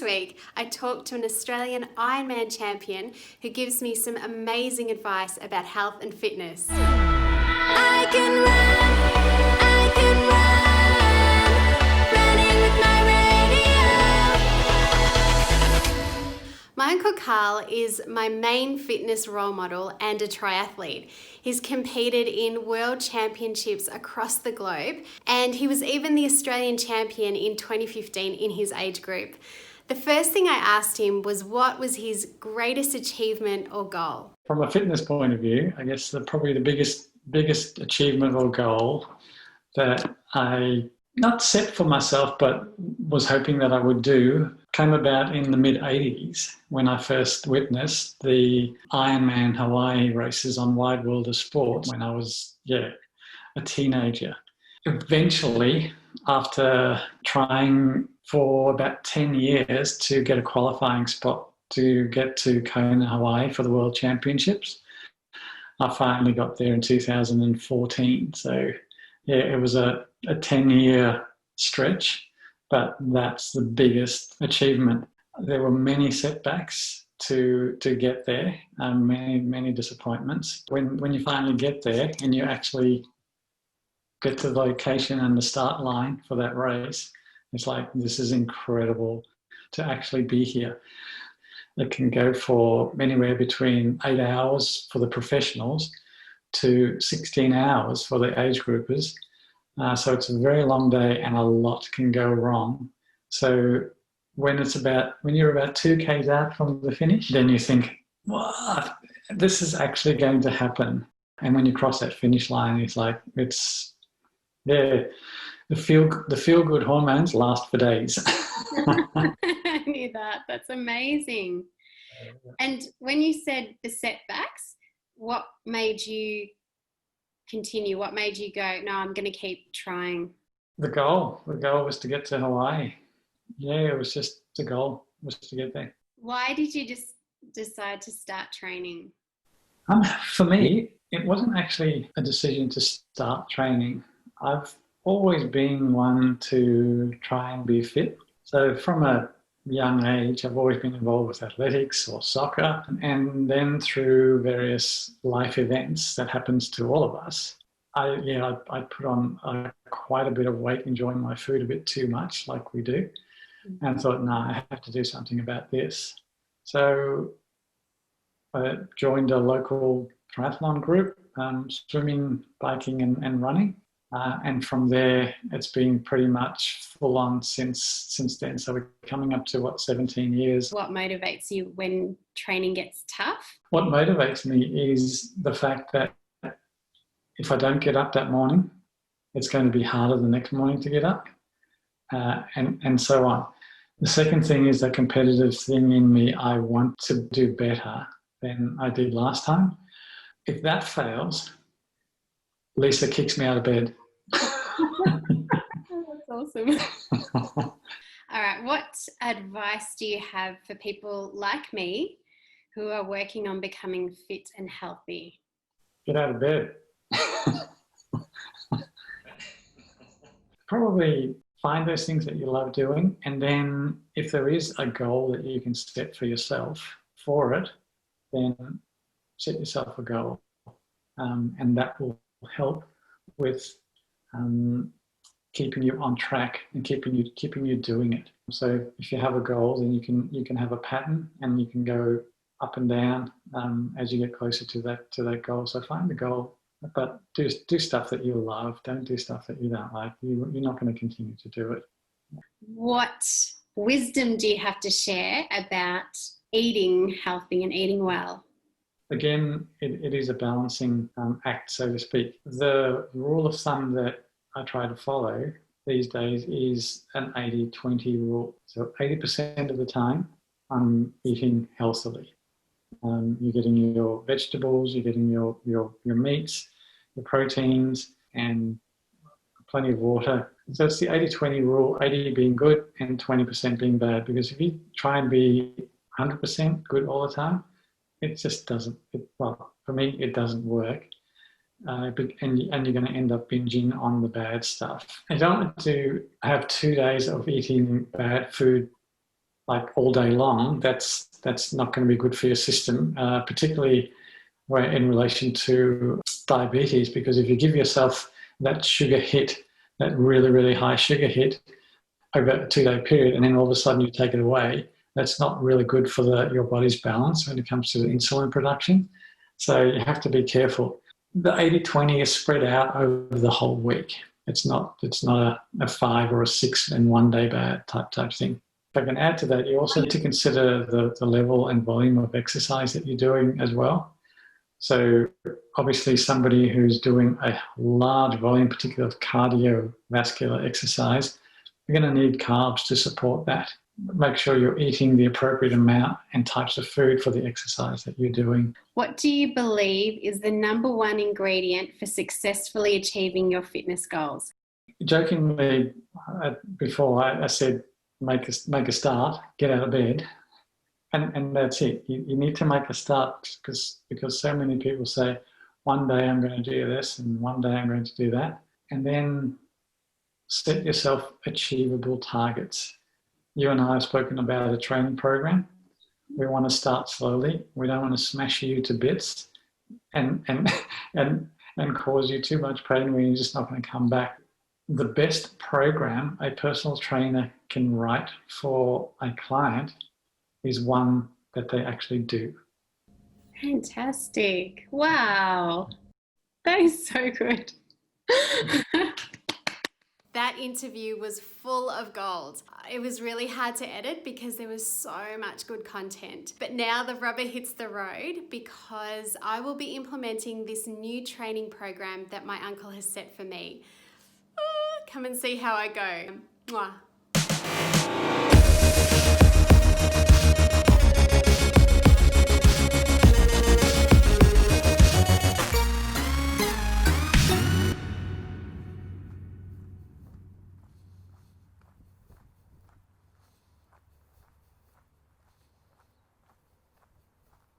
This week, I talked to an Australian Ironman champion who gives me some amazing advice about health and fitness. I can run, running with my radio. My Uncle Carl is my main fitness role model and a triathlete. He's competed in world championships across the globe, and he was even the Australian champion in 2015 in his age group. The first thing I asked him was what was his greatest achievement or goal? From a fitness point of view, I guess probably the biggest achievement or goal that I not set for myself but was hoping that I would do came about in the mid-'80s when I first witnessed the Ironman Hawaii races on Wide World of Sports when I was, a teenager. Eventually, after trying for about 10 years to get a qualifying spot to get to Kona, Hawaii for the World Championships, I finally got there in 2014. So, it was a 10-year stretch, but that's the biggest achievement. There were many setbacks to get there, many disappointments. When you finally get there and you actually get to the location and the start line for that race, it's like, this is incredible to actually be here. It can go for anywhere between 8 hours for the professionals to 16 hours for the age groupers. So it's a very long day and a lot can go wrong. So when you're about 2 k's out from the finish, then you think, what? This is actually going to happen. And when you cross that finish line, it's like, the feel-good hormones last for days. I knew that. That's amazing. And when you said the setbacks, what made you continue? What made you go, no, I'm going to keep trying? The goal was to get to Hawaii. It was just the goal was to get there. Why did you just decide to start training? For me, it wasn't actually a decision to start training. I've always been one to try and be fit. So from a young age, I've always been involved with athletics or soccer, and then through various life events that happens to all of us, I put on quite a bit of weight, enjoying my food a bit too much, like we do, and thought, no, I have to do something about this. So I joined a local triathlon group, swimming, biking, and running. And from there, it's been pretty much full on since then. So we're coming up to 17 years. What motivates you when training gets tough? What motivates me is the fact that if I don't get up that morning, it's going to be harder the next morning to get up, and so on. The second thing is a competitive thing in me. I want to do better than I did last time. If that fails, Lisa kicks me out of bed. That's awesome. All right. What advice do you have for people like me who are working on becoming fit and healthy? Get out of bed. Probably find those things that you love doing, and then if there is a goal that you can set for yourself for it, then set yourself a goal, and that will help with keeping you on track and keeping you doing it. So if you have a goal, then you can have a pattern, and you can go up and down as you get closer to that goal. So find the goal, but do stuff that you love. Don't do stuff that you don't like. You're not going to continue to do it. What wisdom do you have to share about eating healthy and eating well? Again, it is a balancing act, so to speak. The rule of thumb that I try to follow these days is an 80-20 rule. So 80% of the time, I'm eating healthily. You're getting your vegetables, you're getting your meats, your proteins, and plenty of water. So it's the 80-20 rule, 80 being good and 20% being bad. Because if you try and be 100% good all the time, it just doesn't, for me, it doesn't work. And you're going to end up binging on the bad stuff. I don't want to have 2 days of eating bad food like all day long, that's not going to be good for your system, particularly in relation to diabetes, because if you give yourself that sugar hit, that really, really high sugar hit over a 2-day period, and then all of a sudden you take it away, that's not really good for your body's balance when it comes to insulin production. So you have to be careful. The 80-20 is spread out over the whole week. It's not a 5 or a 6 in one day bad type thing. If I can add to that, you also need to consider the level and volume of exercise that you're doing as well. So obviously somebody who's doing a large volume, particularly of cardiovascular exercise, you're going to need carbs to support that. Make sure you're eating the appropriate amount and types of food for the exercise that you're doing. What do you believe is the number one ingredient for successfully achieving your fitness goals? Jokingly, before I said, make a start, get out of bed. And that's it. You need to make a start because so many people say, one day I'm going to do this and one day I'm going to do that. And then set yourself achievable targets. You and I have spoken about a training program. We want to start slowly. We don't want to smash you to bits and cause you too much pain when you're just not going to come back. The best program a personal trainer can write for a client is one that they actually do. Fantastic. Wow. That is so good. That interview was full of gold. It was really hard to edit because there was so much good content. But now the rubber hits the road because I will be implementing this new training program that my uncle has set for me. Come and see how I go. Mwah.